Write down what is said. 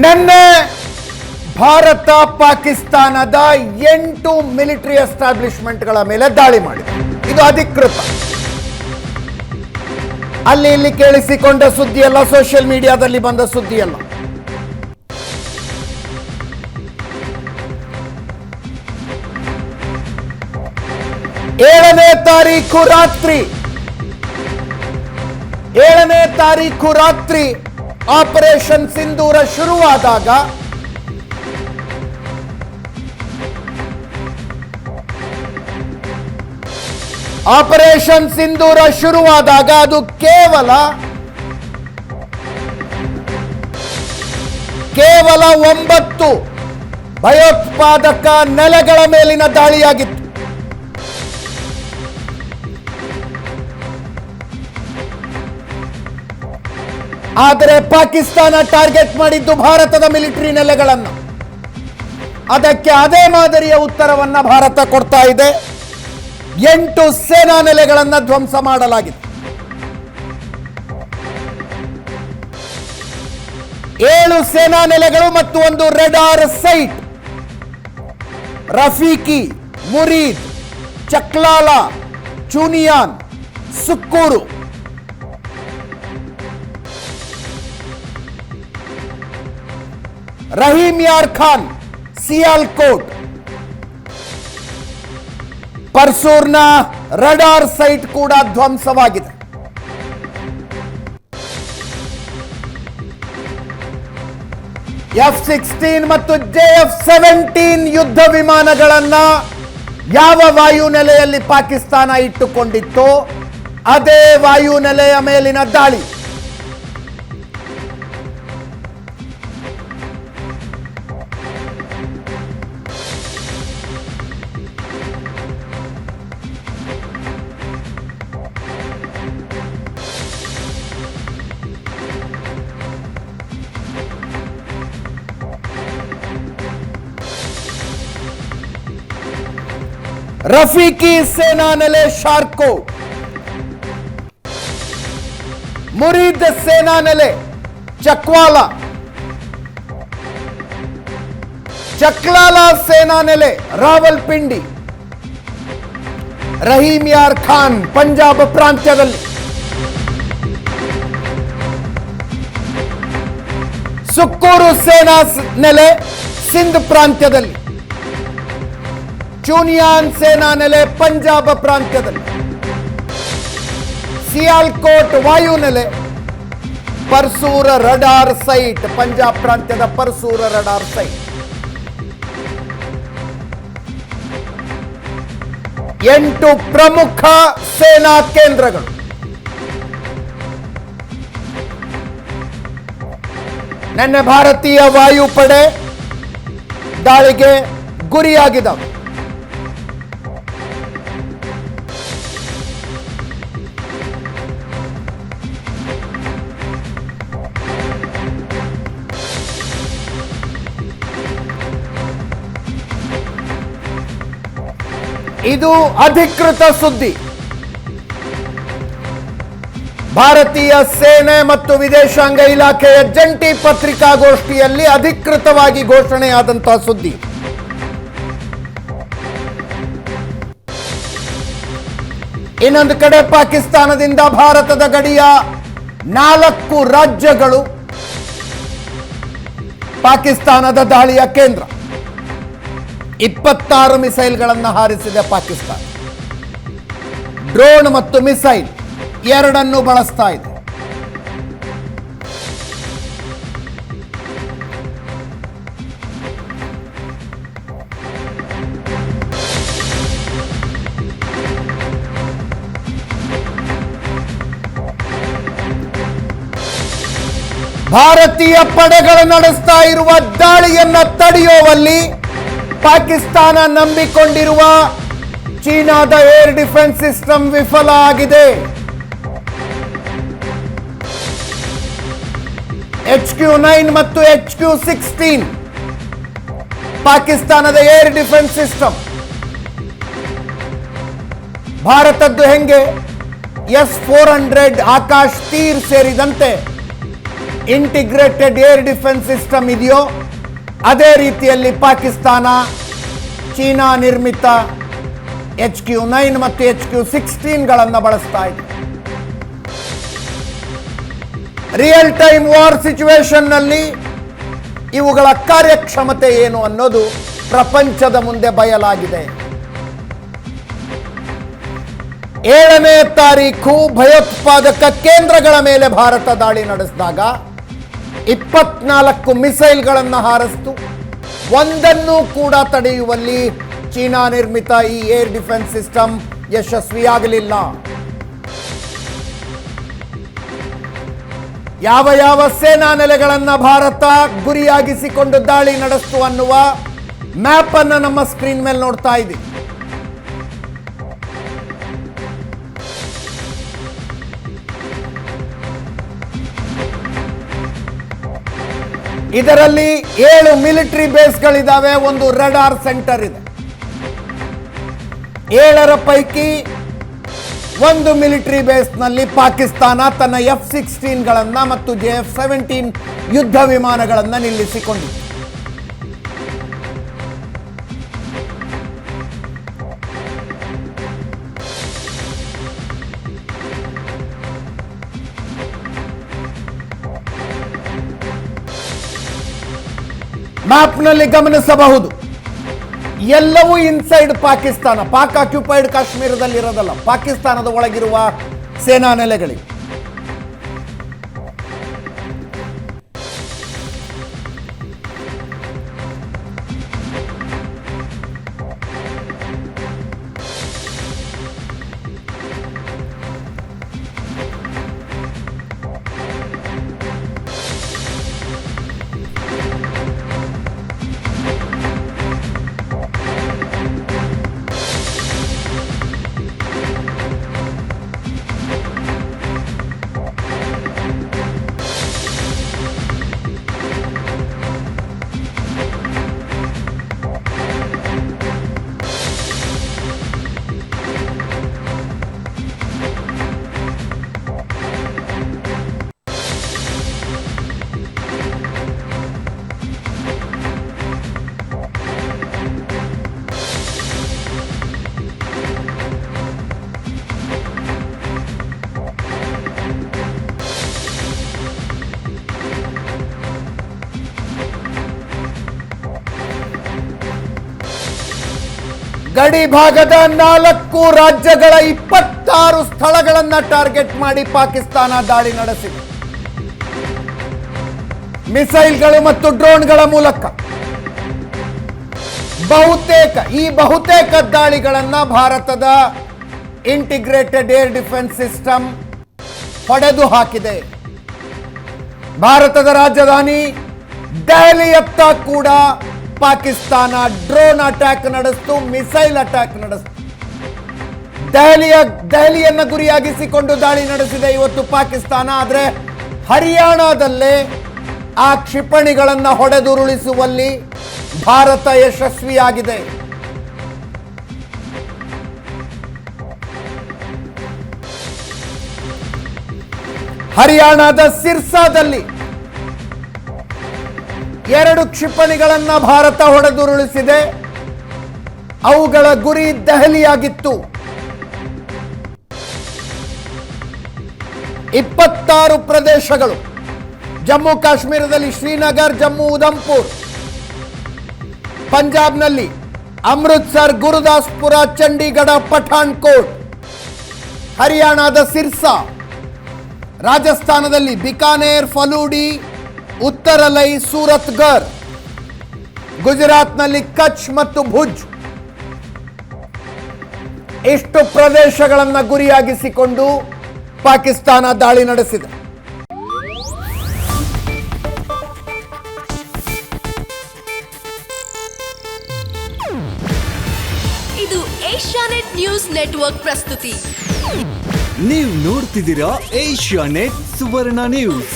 ನಿನ್ನೆ ಭಾರತ ಪಾಕಿಸ್ತಾನದ 8 ಮಿಲಿಟರಿ ಎಸ್ಟಾಬ್ಲಿಷ್ಮೆಂಟ್ಗಳ ಮೇಲೆ ದಾಳಿ ಮಾಡಿದೆ. ಇದು ಅಧಿಕೃತ. ಅಲ್ಲಿ ಇಲ್ಲಿ ಕೇಳಿಸಿಕೊಂಡ ಸುದ್ದಿ ಅಲ್ಲ, ಸೋಷಿಯಲ್ ಮೀಡಿಯಾದಲ್ಲಿ ಬಂದ ಸುದ್ದಿ ಅಲ್ಲ. ಏಳನೇ ತಾರೀಖು ರಾತ್ರಿ ಆಪರೇಷನ್ ಸಿಂಧೂರ ಶುರುವಾದಾಗ ಅದು ಕೇವಲ 9 ಭಯೋತ್ಪಾದಕ ನೆಲೆಗಳ ಮೇಲಿನ ದಾಳಿಯಾಗಿತ್ತು. ಆದರೆ ಪಾಕಿಸ್ತಾನ ಟಾರ್ಗೆಟ್ ಮಾಡಿದ್ದು ಭಾರತದ ಮಿಲಿಟರಿ ನೆಲೆಗಳನ್ನು. ಅದಕ್ಕೆ ಅದೇ ಮಾದರಿಯ ಉತ್ತರವನ್ನ ಭಾರತ ಕೊಡ್ತಾ ಇದೆ. 8 ಸೇನಾ ನೆಲೆಗಳನ್ನು ಧ್ವಂಸ ಮಾಡಲಾಗಿದೆ. 7 ಸೇನಾ ನೆಲೆಗಳು ಮತ್ತು ಒಂದು ರೆಡಾರ್ ಸೈಟ್ ರಫೀಕಿ, ಮುರೀದ್, ಚಕ್ಲಾಲಾ, ಚೂನಿಯಾನ್, ಸುಕ್ಕೂರು, ರಹೀಮ್ ಯಾರ್ ಖಾನ್, ಸಿಯಾಲ್ಕೋಟ್, ಪರ್ಸೂರ್ನ ರಡಾರ್ ಸೈಟ್ ಕೂಡ ಧ್ವಂಸವಾಗಿದೆ. F-16 ಮತ್ತು JF-17 ಯುದ್ಧ ವಿಮಾನಗಳನ್ನ ಯಾವ ವಾಯುನೆಲೆಯಲ್ಲಿ ಪಾಕಿಸ್ತಾನ ಇಟ್ಟುಕೊಂಡಿತ್ತೋ ಅದೇ ವಾಯುನೆಲೆಯ ಮೇಲಿನ ದಾಳಿ. ರಫೀಕಿ ಸೇನಾ ನೆಲೆ ಶಾರ್ಕೋ, ಮುರೀದ್ ಸೇನಾ ನೆಲೆ ಚಕ್ವಾಲಾ, ಚಕ್ಲಾಲಾ ಸೇನಾ ನೆಲೆ ರಾವಲ್ಪಿಂಡಿ, ರಹೀಮ್ ಯಾರ್ ಖಾನ್ ಪಂಜಾಬ್ ಪ್ರಾಂತ್ಯದಲ್ಲಿ, ಸುಕ್ಕೂರು ಸೇನಾ ನೆಲೆ ಸಿಂಧ್ ಪ್ರಾಂತ್ಯದಲ್ಲಿ, ಚೂನಿಯಾನ್ ಸೇನಾ ನೆಲೆ ಪಂಜಾಬ್ ಪ್ರಾಂತ್ಯದಲ್ಲಿ, ಸಿಯಾಲ್ಕೋಟ್ ವಾಯುನೆಲೆ, ಪರ್ಸೂರ ರಡಾರ್ ಸೈಟ್ ಪಂಜಾಬ್ ಪ್ರಾಂತ್ಯದ ಪರ್ಸೂರ ರಡಾರ್ ಸೈಟ್. 8 ಪ್ರಮುಖ ಸೇನಾ ಕೇಂದ್ರಗಳು. ನಿನ್ನೆ ಭಾರತೀಯ ವಾಯುಪಡೆ ದಾಳಿಗೆ ಗುರಿಯಾಗಿದ್ದಾವೆ. ಇದು ಅಧಿಕೃತ ಸುದ್ದಿ. ಭಾರತೀಯ ಸೇನೆ ಮತ್ತು ವಿದೇಶಾಂಗ ಇಲಾಖೆಯ ಜಂಟಿ ಪತ್ರಿಕಾಗೋಷ್ಠಿಯಲ್ಲಿ ಅಧಿಕೃತವಾಗಿ ಘೋಷಣೆಯಾದಂತಹ ಸುದ್ದಿ. ಇನ್ನೊಂದು ಕಡೆ ಪಾಕಿಸ್ತಾನದಿಂದ ಭಾರತದ ಗಡಿಯ 4 ರಾಜ್ಯಗಳು ಪಾಕಿಸ್ತಾನದ ದಾಳಿಯ ಕೇಂದ್ರ. 26 ಮಿಸೈಲ್ಗಳನ್ನು ಹಾರಿಸಿದೆ ಪಾಕಿಸ್ತಾನ. ಡ್ರೋನ್ ಮತ್ತು ಮಿಸೈಲ್ ಎರಡನ್ನೂ ಬಳಸ್ತಾ ಇದೆ. ಭಾರತೀಯ ಪಡೆಗಳು ನಡೆಸ್ತಾ ಇರುವ ದಾಳಿಯನ್ನ ತಡೆಯುವಲ್ಲಿ ಪಾಕಿಸ್ತಾನ ನಂಬಿಕೊಂಡಿರುವ ಚೀನಾದ ಏರ್ ಡಿಫೆನ್ಸ್ ಸಿಸ್ಟಮ್ ವಿಫಲ ಆಗಿದೆ. HQ-9 ಮತ್ತು HQ-16 ಪಾಕಿಸ್ತಾನದ ಏರ್ ಡಿಫೆನ್ಸ್ ಸಿಸ್ಟಮ್. ಭಾರತದ್ದು ಹೆಂಗೆ S-400 ಆಕಾಶ್ ತೀರ್ ಸೇರಿದಂತೆ ಇಂಟಿಗ್ರೇಟೆಡ್ ಏರ್ ಡಿಫೆನ್ಸ್ ಸಿಸ್ಟಮ್ ಇದೆಯೋ ಅದೇ ರೀತಿಯಲ್ಲಿ ಪಾಕಿಸ್ತಾನ ಚೀನಾ ನಿರ್ಮಿತ HQ-9 ಮತ್ತು HQ-16ಗಳನ್ನು ಬಳಸ್ತಾ ಇದೆ. ರಿಯಲ್ ಟೈಮ್ ವಾರ್ ಸಿಚುವೇಶನ್ನಲ್ಲಿ ಇವುಗಳ ಕಾರ್ಯಕ್ಷಮತೆ ಏನು ಅನ್ನೋದು ಪ್ರಪಂಚದ ಮುಂದೆ ಬಯಲಾಗಿದೆ. 7ನೇ ತಾರೀಖು ಭಯೋತ್ಪಾದಕ ಕೇಂದ್ರಗಳ ಮೇಲೆ ಭಾರತ ದಾಳಿ ನಡೆಸಿದಾಗ 24 ಮಿಸೈಲ್ಗಳನ್ನು ಹಾರಿಸಿತು. ಒಂದನ್ನು ಕೂಡ ತಡೆಯುವಲ್ಲಿ ಚೀನಾ ನಿರ್ಮಿತ ಈ ಏರ್ ಡಿಫೆನ್ಸ್ ಸಿಸ್ಟಮ್ ಯಶಸ್ವಿಯಾಗಲಿಲ್ಲ. ಯಾವ ಯಾವ ಸೇನಾ ನೆಲೆಗಳನ್ನು ಭಾರತ ಗುರಿಯಾಗಿಸಿಕೊಂಡು ದಾಳಿ ನಡೆಸಿತು ಅನ್ನುವ ಮ್ಯಾಪ್ ಅನ್ನು ನಮ್ಮ ಸ್ಕ್ರೀನ್ ಮೇಲೆ ನೋಡ್ತಾ ಇದ್ದೀವಿ. ಇದರಲ್ಲಿ 7 ಮಿಲಿಟರಿ ಬೇಸ್ಗಳಿದ್ದಾವೆ, ಒಂದು ರಡಾರ್ ಸೆಂಟರ್ ಇದೆ. 7ರ ಪೈಕಿ ಒಂದು ಮಿಲಿಟರಿ ಬೇಸ್ನಲ್ಲಿ ಪಾಕಿಸ್ತಾನ ತನ್ನ F-16ಗಳನ್ನು ಮತ್ತು JF-17 ಯುದ್ಧ ವಿಮಾನಗಳನ್ನು ನಿಲ್ಲಿಸಿಕೊಂಡಿದೆ. ಮ್ಯಾಪ್ನಲ್ಲಿ ಗಮನಿಸಬಹುದು, ಎಲ್ಲವೂ ಇನ್ಸೈಡ್ ಪಾಕಿಸ್ತಾನ, ಪಾಕ್ ಆಕ್ಯುಪೈಡ್ ಕಾಶ್ಮೀರದಲ್ಲಿ ಇರೋದಲ್ಲ, ಪಾಕಿಸ್ತಾನದ ಒಳಗಿರುವ ಸೇನಾ ನೆಲೆಗಳಿವೆ. ಗಡಿ ಭಾಗದ 4 ರಾಜ್ಯಗಳ 26 ಸ್ಥಳಗಳನ್ನು ಟಾರ್ಗೆಟ್ ಮಾಡಿ ಪಾಕಿಸ್ತಾನ ದಾಳಿ ನಡೆಸಿದೆ. ಮಿಸೈಲ್ಗಳು ಮತ್ತು ಡ್ರೋನ್ಗಳ ಮೂಲಕ ಬಹುತೇಕ ದಾಳಿಗಳನ್ನು ಭಾರತದ ಇಂಟಿಗ್ರೇಟೆಡ್ ಏರ್ ಡಿಫೆನ್ಸ್ ಸಿಸ್ಟಮ್ ಹೊಡೆದು ಹಾಕಿದೆ. ಭಾರತದ ರಾಜಧಾನಿ ದೆಹಲಿಯತ್ತ ಕೂಡ ಪಾಕಿಸ್ತಾನ ಡ್ರೋನ್ ಅಟ್ಯಾಕ್ ನಡೆಸಿತು, ಮಿಸೈಲ್ ಅಟ್ಯಾಕ್ ನಡೆಸಿತು. ದೆಹಲಿಯನ್ನು ಗುರಿಯಾಗಿಸಿಕೊಂಡು ದಾಳಿ ನಡೆಸಿದೆ ಇವತ್ತು ಪಾಕಿಸ್ತಾನ. ಆದರೆ ಹರಿಯಾಣದಲ್ಲೇ ಆ ಕ್ಷಿಪಣಿಗಳನ್ನು ಹೊಡೆದುರುಳಿಸುವಲ್ಲಿ ಭಾರತ ಯಶಸ್ವಿಯಾಗಿದೆ. ಹರಿಯಾಣದ ಸಿರ್ಸಾದಲ್ಲಿ 2 ಕ್ಷಿಪಣಿಗಳನ್ನು ಭಾರತ ಹೊಡೆದುರುಳಿಸಿದೆ. ಅವುಗಳ ಗುರಿ ದೆಹಲಿಯಾಗಿತ್ತು. 26 ಪ್ರದೇಶಗಳು, ಜಮ್ಮು ಕಾಶ್ಮೀರದಲ್ಲಿ ಶ್ರೀನಗರ್, ಜಮ್ಮು, ಉಧಂಪುರ್, ಪಂಜಾಬ್ನಲ್ಲಿ ಅಮೃತ್ಸರ್, ಗುರುದಾಸ್ಪುರ, ಚಂಡೀಗಢ, ಪಠಾಣ್ಕೋಟ್, ಹರಿಯಾಣದ ಸಿರ್ಸಾ, ರಾಜಸ್ಥಾನದಲ್ಲಿ ಬಿಕಾನೇರ್, ಫಲೂಡಿ, ಉತ್ತರಲೈ, ಸೂರತ್ಗರ್, ಗುಜರಾತ್ನಲ್ಲಿ ಕಚ್ ಮತ್ತು ಭುಜ್. ಇಷ್ಟು ಪ್ರದೇಶಗಳನ್ನು ಗುರಿಯಾಗಿಸಿಕೊಂಡು ಪಾಕಿಸ್ತಾನ ದಾಳಿ ನಡೆಸಿದೆ. ಇದು ಏಷ್ಯಾನೆಟ್ ನ್ಯೂಸ್ ನೆಟ್ವರ್ಕ್ ಪ್ರಸ್ತುತಿ. ನೀವು ನೋಡ್ತಿದ್ದೀರಾ ಏಷ್ಯಾನೆಟ್ ಸುವರ್ಣ ನ್ಯೂಸ್.